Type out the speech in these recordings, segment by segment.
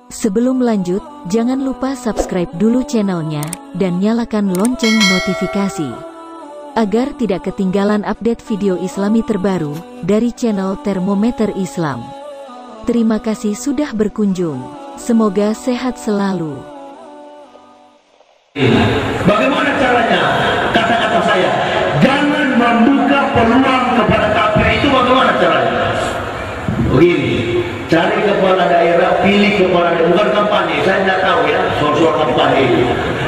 Sebelum lanjut, jangan lupa subscribe dulu channelnya, dan nyalakan lonceng notifikasi, agar tidak ketinggalan update video islami terbaru, dari channel Termometer Islam. Terima kasih sudah berkunjung, semoga sehat selalu. Bagaimana caranya? Kata-kata saya, jangan membuka peluang kepada kafir. Itu bagaimana caranya? Begini, cari kepala daerah, pilih kepala daerah, bukan kampanye, saya tidak tahu ya, soal kampanye.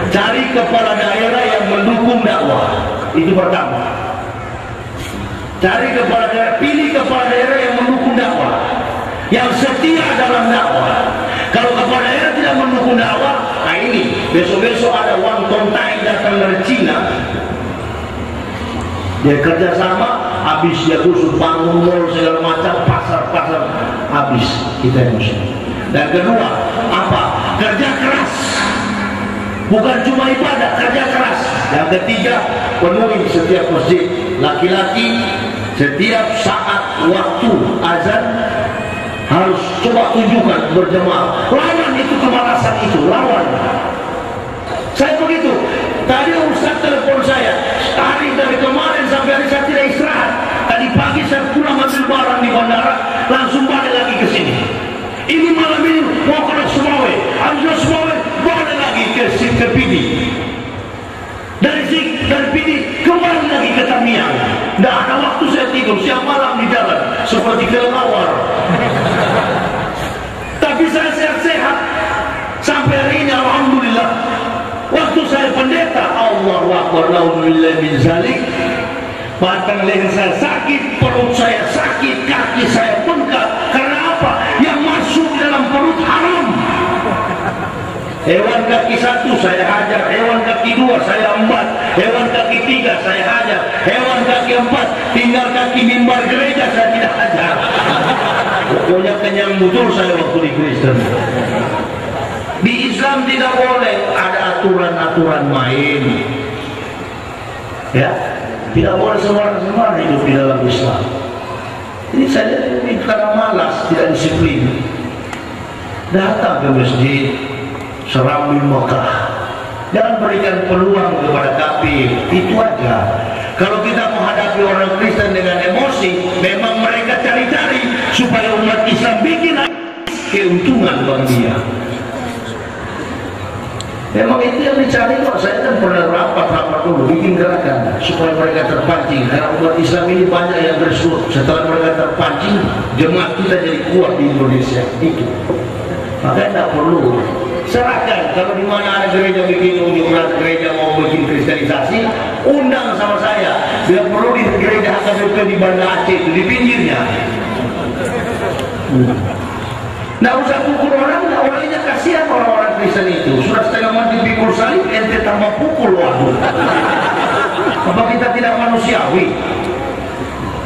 Cari kepala daerah yang mendukung dakwah, itu pertama. Cari kepala daerah, pilih kepala daerah yang mendukung dakwah, yang setia dalam dakwah. Kalau kepala daerah tidak mendukung dakwah, nah ini, besok-besok ada Wang Tontai datang dari Cina, dia kerjasama, habis dia khusus bangun mall segala macam, pasar-pasar, habis kita yang muslim. Dan kedua, apa? Kerja keras, bukan cuma ibadah, kerja keras. Yang ketiga, penuhi setiap masjid laki-laki, setiap saat waktu azan harus coba tunjukkan berjemaah. Lawan itu kemalasan itu, lawan. Saya begitu. Tadi Ustaz telepon saya, hari dari kemarin sampai hari saya tidak istirahat. Tadi pagi saya pulang ambil barang di bandara, langsung balik lagi ke sini. Ini malam ini mau ke Sumawe, habis Sumawe balik lagi ke Pidi. Dari Pidi kembali lagi ke Tamiang. Tidak ada waktu saya tidur, siang malam di jalan seperti kelelawar. Tapi saya sehat-sehat sampai hari ini, alhamdulillah. Waktu saya pendeta, Allahu Akbar, naudzubillah min zalik, batang leher saya sakit, perut saya sakit, kaki saya bengkak. Karena apa? Yang masuk dalam perut haram. Hewan kaki 1 saya hajar, hewan kaki 2 saya embat, hewan kaki 3 saya hajar, hewan kaki 4 tinggal kaki mimbar gereja saya tidak hajar. Pokoknya kenyang betul saya waktu di Kristen. Di Islam tidak boleh ada aturan-aturan main, ya, tidak boleh sembarang-sembarang hidup di dalam Islam. Ini saya ini karena malas, tidak disiplin, datang ke masjid, serambi Mekah, jangan berikan peluang kepada kafir, itu aja. Kalau kita menghadapi orang Kristen dengan emosi, memang mereka cari-cari supaya umat Islam bikin keuntungan bagi dia. Memang itu yang dicari kok. Saya kan pernah rapat dulu, bikin gerakan supaya mereka terpancing. Karena umat Islam ini banyak yang bersut. Setelah mereka terpancing, jemaat kita jadi kuat di Indonesia. Itu. Makanya tidak perlu serahkan. Kalau di mana ada gereja bikin unjuk rasa, gereja mau bikin kristenisasi, undang sama saya. Bila perlu di gereja HKBP di Banda Aceh itu, di pinggirnya. Nggak usah pukul orang, orangnya kasihan orang-orang Kristen itu. Sudah setengah mati pikul salib, ente tambah pukul, waduh. Apa kita tidak manusiawi?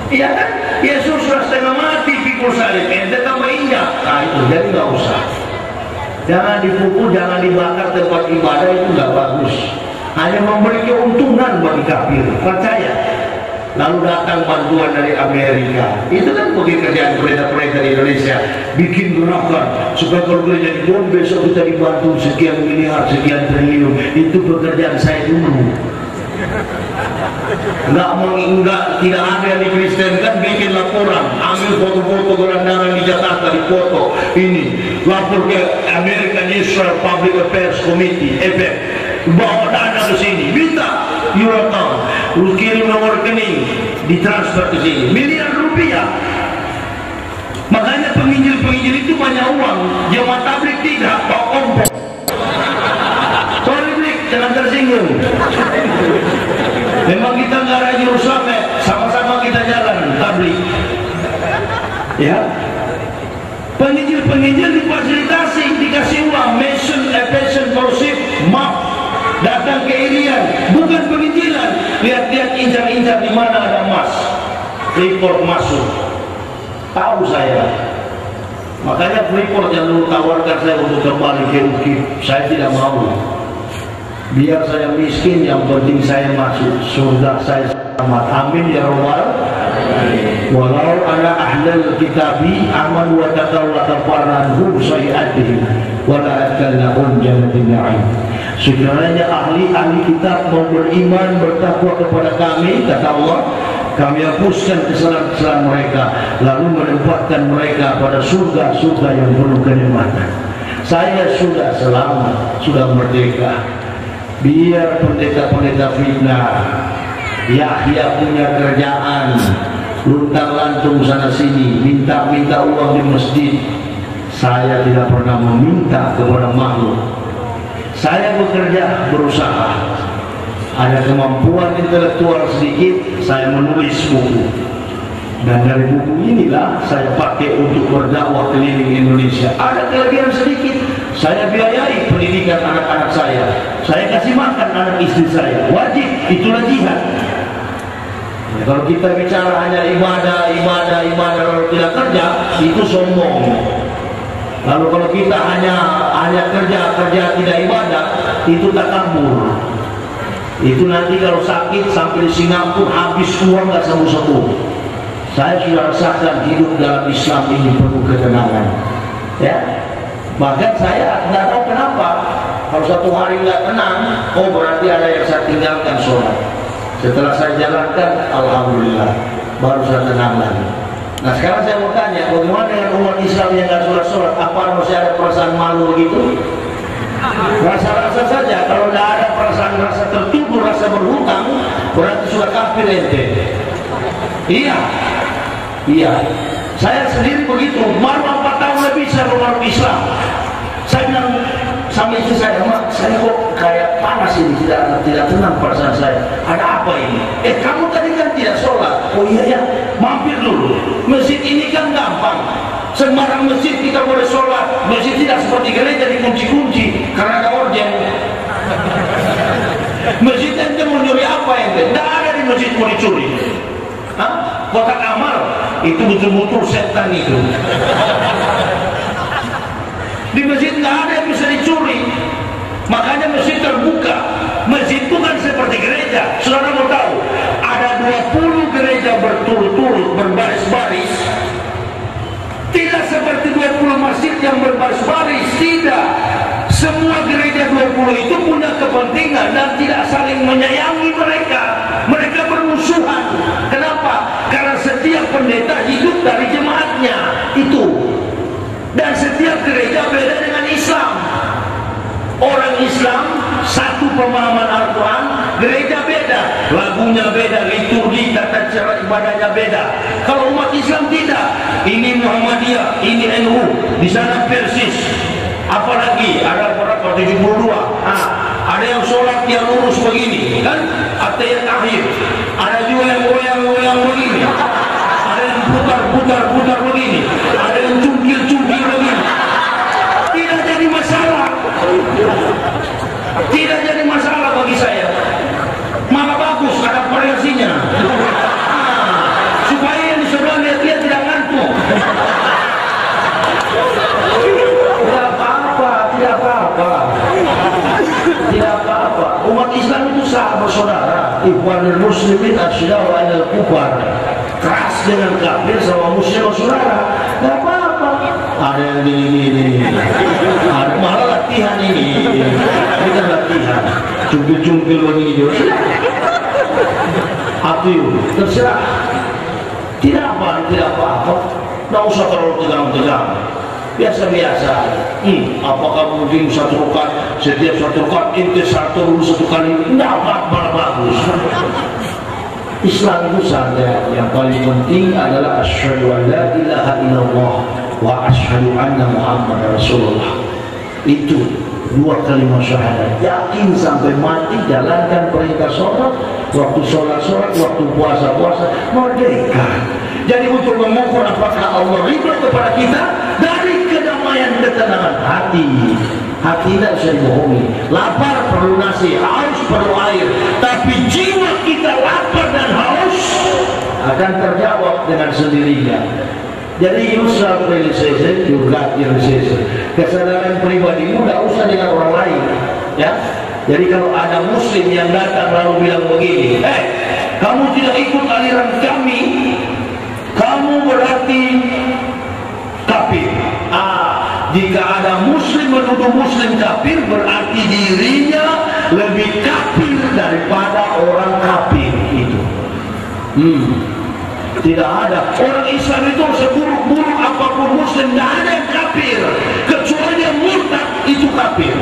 Iya kan? Yesus sudah setengah mati pikul salib, ente tambah injak. Nah itu, jadi nggak usah. Jangan dipukul, jangan dibakar tempat ibadah, itu nggak bagus. Hanya memberi keuntungan bagi kafir, percaya. Lalu datang bantuan dari Amerika. Itu kan pekerjaan pendeta-pendeta di Indonesia, bikin gerakan supaya kalau gereja dibom besok kita dibantu sekian miliar, sekian triliun. Itu pekerjaan saya dulu. Tidak ada yang di Kristen kan bikin laporan, ambil foto-foto gelandangan di Jakarta, di foto ini, lapor ke American Israel Public Affairs Committee, EPEC, bawa dana ke sini, minta euro account, lu kirim nomor rekening, ditransfer ke sini, miliar rupiah. Makanya penginjil-penginjil itu banyak uang, jemaat tabligh tidak, bawa kompor. Sorry Blik, jangan tersinggung. Memang kita nggak ada Yerusalem, sama-sama kita jalan tabligh. Ya, penginjil-penginjil difasilitasi, dikasih uang, mission, Ephesian Fellowship, map, datang ke Irian, bukan penginjilan. Lihat-lihat, incar-incar di mana ada emas, Freeport masuk. Tahu saya. Makanya Freeport yang dulu tawarkan saya untuk kembali ke UKIP, saya tidak mau. Biar saya miskin, yang penting saya masuk surga, saya selamat. Amin ya Rabbal. Walau ala ahlal kitabi aman wa taqaw wa tafarranhum sayi'atihim wa la'akalnahum jannatin na'im. Sekiranya ahli kitab mau beriman bertakwa kepada kami, kata Allah, kami hapuskan kesalahan-kesalahan mereka, lalu menempatkan mereka pada surga-surga yang penuh kenikmatan. Saya sudah selamat, sudah merdeka. Biar pendeta-pendeta fitnah, Yahya punya kerjaan, luntang-lantung sana sini, minta-minta uang di masjid. Saya tidak pernah meminta kepada makhluk. Saya bekerja, berusaha. Ada kemampuan intelektual sedikit, saya menulis buku. Dan dari buku inilah saya pakai untuk berdakwah keliling Indonesia. Ada kelebihan sedikit, saya biayai pendidikan anak-anak saya. Saya kasih makan anak istri saya. Wajib, itulah jihad. Ya, kalau kita bicara hanya ibadah lalu tidak kerja, itu sombong. Lalu kalau kita hanya kerja tidak ibadah, itu takabur. Itu nanti kalau sakit sampai di Singapura habis uang nggak sembuh-sembuh. Saya sudah rasakan hidup dalam Islam ini penuh ketenangan. Ya, bahkan saya nggak tahu kenapa kalau satu hari nggak tenang, oh berarti ada yang saya tinggalkan sholat. Setelah saya jalankan, alhamdulillah, baru saya tenang lagi. Nah sekarang saya mau tanya, bagaimana dengan umat Islam yang nggak sholat-sholat? Apa masih ada perasaan malu begitu? Rasa-rasa saja, kalau tidak ada perasaan rasa tertimbul, rasa berhutang, berarti sudah kafir ente. Iya. Saya sendiri begitu, baru 4 tahun lebih saya berumah Islam. Saya bilang sama istri saya, Mak, saya kok kayak panas ini, tidak tenang perasaan saya. Ada apa ini? Kamu tadi kan tidak sholat. Oh iya ya, mampir dulu. Masjid ini kan gampang. Sembarang masjid kita boleh sholat. Masjid tidak seperti gereja dikunci-kunci karena ada orden. Masjid ente mau nyuri apa ente? Tidak ada di masjid mau dicuri. Kotak amal itu betul-betul setan itu. Di masjid nggak ada yang bisa dicuri. Makanya masjid terbuka. Masjid itu kan seperti gereja. Saudara mau tahu, ada 20 gereja berturut-turut berbaris-baris. Tidak seperti 20 masjid yang berbaris-baris. Tidak. Semua gereja 20 itu punya kepentingan dan tidak saling menyayangi mereka. Mereka bermusuhan. Kenapa? Karena setiap pendeta hidup dari jemaatnya. Itu. Dan setiap gereja beda dengan Islam. Orang Islam satu pemahaman Al-Quran, gereja beda, lagunya beda, liturgi, tata cara ibadahnya beda. Kalau umat Islam tidak, ini Muhammadiyah, ini NU, di sana Persis. Apalagi ada berapa 72. Ada yang sholat yang lurus begini, kan? Atayat akhir. Ada juga yang goyang-goyang begini. Ada yang putar begini. Ada yang cungkil begini. Tidak jadi masalah. Tidak jadi masalah bagi saya. Malah bagus, ada variasinya. Supaya yang di sebelah lihat tidak ngantuk. Tidak apa-apa. Umat Islam itu sahabat saudara. Ikhwanul muslimin asyidau 'alal kufar. Keras dengan kafir sama muslim saudara. Tidak apa-apa. Ada yang gini-gini. Ada malah latihan ini. Ini kan latihan. Cumpil-cumpil begini juga. Atiu, terserah. Tidak apa-apa. Tidak usah terlalu tegang-tegang. Biasa-biasa. Apakah mungkin satu rakaat, setiap satu rakaat ente satu kali? Tidak apa-apa, bagus. Islam itu saja. Yang paling penting adalah asyhadu an la ilaha illallah wa asyhadu anna Muhammadar Rasulullah. Itu 2 kalimat syahadat. Yakin sampai mati, jalankan perintah sholat, waktu sholat, waktu puasa, merdeka. Jadi untuk mengukur apakah Allah ridho kepada kita dari kedamaian ketenangan hati. Hati tidak bisa dibohongi. Lapar perlu nasi, haus perlu air. Tapi jiwa kita lapar dan haus akan terjawab dengan sendirinya. Jadi yourself realization, your God realization. Kesadaran pribadimu tidak usah dengan orang lain. Ya. Jadi kalau ada muslim yang datang lalu bilang begini, kamu tidak ikut aliran kami, kamu berarti kafir. Jika ada muslim menuduh muslim kafir, berarti dirinya lebih kafir daripada orang kafir itu. Tidak ada. Orang Islam itu seburuk-buruk apapun muslim, tidak ada yang kafir kecuali dia murtad, itu kafir.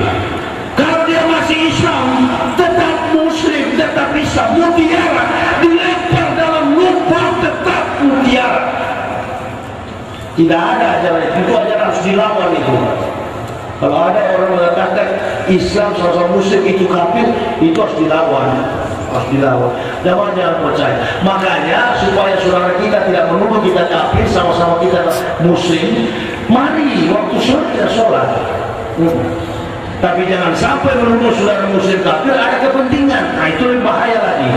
Kalau dia masih Islam, tetap muslim, tetap Islam. Mutiara dilempar dalam lumpur, tetap mutiara. Tidak ada ajaran itu, ajaran harus dilawan itu. Kalau ada orang mengatakan Islam sosok muslim itu kafir, itu harus dilawan, harus dilawan. Jangan percaya. Makanya supaya saudara kita tidak menuduh kita kafir, sama-sama kita muslim, mari waktu sholat kita sholat. Tapi jangan sampai menuduh saudara muslim kafir, ada kepentingan. Nah itu lebih bahaya lagi.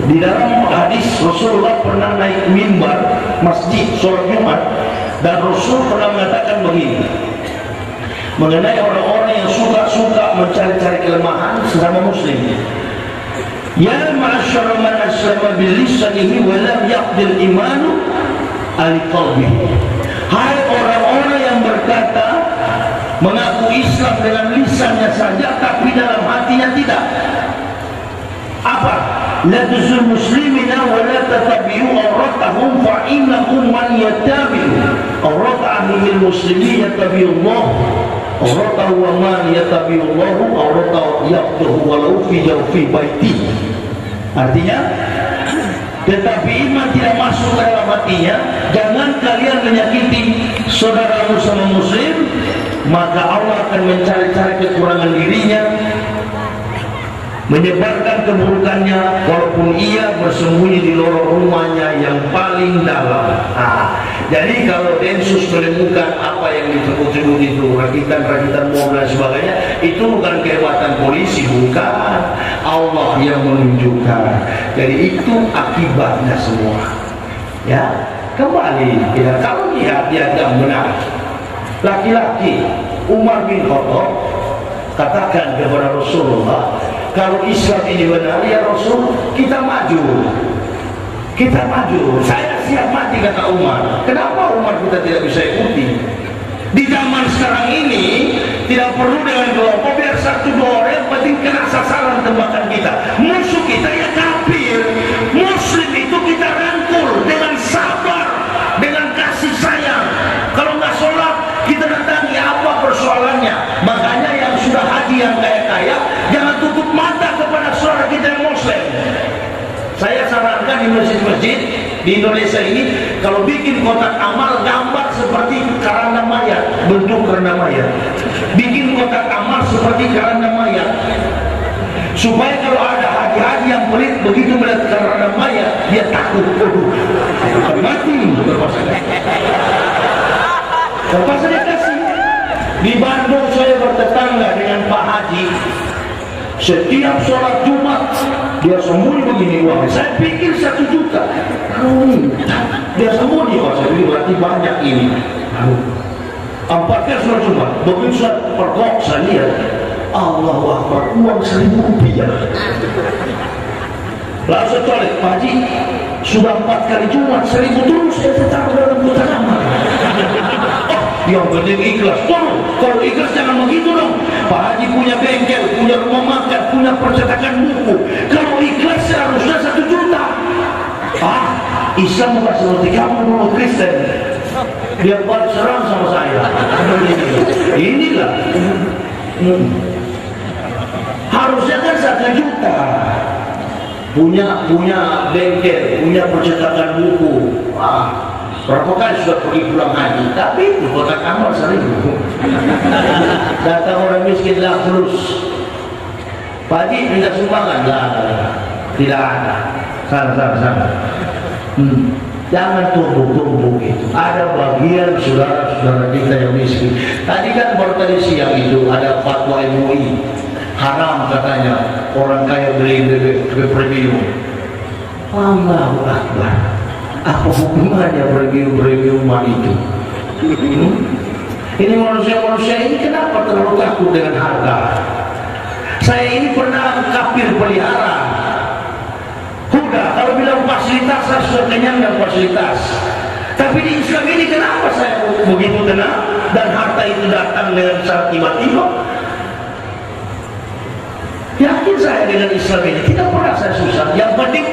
Di dalam hadis Rasulullah pernah naik mimbar masjid sholat Jumat, dan Rasul pernah mengatakan begini mengenai orang-orang yang suka mencari-cari kelemahan sesama muslim. Ya ma'asyara man aslama bil lisanihi wa lam yaqdil imanu ali qalbihi. Hai orang-orang yang berkata mengaku Islam dengan lisannya saja tapi dalam hatinya tidak. Apa? La tuzul muslimina wa la tatabi'u awratahum fa innahum man yatabi'u awrata ahlil muslimin yatabi'u Allah awratahu wa man yatabi'u Allah awratahu yaqtuhu walau fi jawfi baiti. Artinya, tetapi iman tidak masuk ke dalam hatinya. Jangan kalian menyakiti saudaramu sama muslim, maka Allah akan mencari-cari kekurangan dirinya, menyebarkan keburukannya walaupun ia bersembunyi di lorong rumahnya yang paling dalam. Jadi kalau Densus menemukan apa yang disebut-sebut itu, rakitan-rakitan bom dan sebagainya, itu bukan kehebatan polisi, bukan, Allah yang menunjukkan. Jadi itu akibatnya semua. Ya, kembali kita kalau lihat yang benar. Laki-laki Umar bin Khattab katakan kepada Rasulullah, kalau Islam ini benar ya Rasul, kita maju. Kita maju, saya siap mati, kata Umar. Kenapa Umar kita tidak bisa ikuti? Di zaman sekarang ini tidak perlu dengan kelompok, biar satu dua orang yang penting kena sasaran tembakan kita. Musuh kita ya kafir. Muslim itu kita rangkul dengan sabar, dengan kasih sayang. Kalau nggak sholat kita datangi, apa persoalannya? Makanya yang sudah haji yang kaya-kaya jangan tutup mata kepada saudara kita yang Muslim. Saya sarankan di masjid-masjid di Indonesia ini, kalau bikin kotak amal gambar seperti keranda mayat, bentuk keranda mayat. Bikin kotak amal seperti keranda mayat, supaya kalau ada haji-haji yang pelit begitu melihat keranda mayat, dia takut, mati. Terpaksa dia kasih. Di Bandung saya bertetangga dengan Pak Haji. Setiap sholat Jumat dia sembunyi begini uangnya. Saya pikir 1 juta. Dia sembunyi, saya pikir berarti banyak ini. 4 kali sholat Jumat, begitu saya pergok, saya lihat, Allahu Akbar, uang 1.000 rupiah. Lalu saya tolak, Pak Haji, sudah 4 kali Jumat, 1.000 terus saya taruh dalam kotak amal. Yang penting ikhlas. Kalau ikhlas jangan begitu dong. Pak Haji punya bengkel, punya rumah makan, punya percetakan buku. Kalau ikhlas seharusnya 1 juta. Islam bukan seperti kamu dulu Kristen. Dia buat serang sama saya. Inilah. Harusnya kan 1 juta. Punya bengkel, punya percetakan buku. Berapa kali sudah pergi pulang haji, tapi itu kotak amal 1.000. Datang orang miskin lah terus, Pak Haji minta sumbangan lah, tidak ada. Salah. Jangan tumbuk-tumbuk itu. Ada bagian saudara-saudara kita yang miskin. Tadi kan baru tadi siang itu ada fatwa MUI, haram katanya orang kaya beli premium. Allahu Akbar. Apa hubungannya premium itu? Ini manusia-manusia ini kenapa terlalu takut dengan harga? Saya ini pernah kafir pelihara. mudah. Kalau bilang fasilitas, saya sudah kenyang dengan fasilitas. Tapi di Islam ini kenapa saya begitu tenang dan harta itu datang dengan secara tiba-tiba? Yakin saya dengan Islam ini tidak pernah saya susah. Yang penting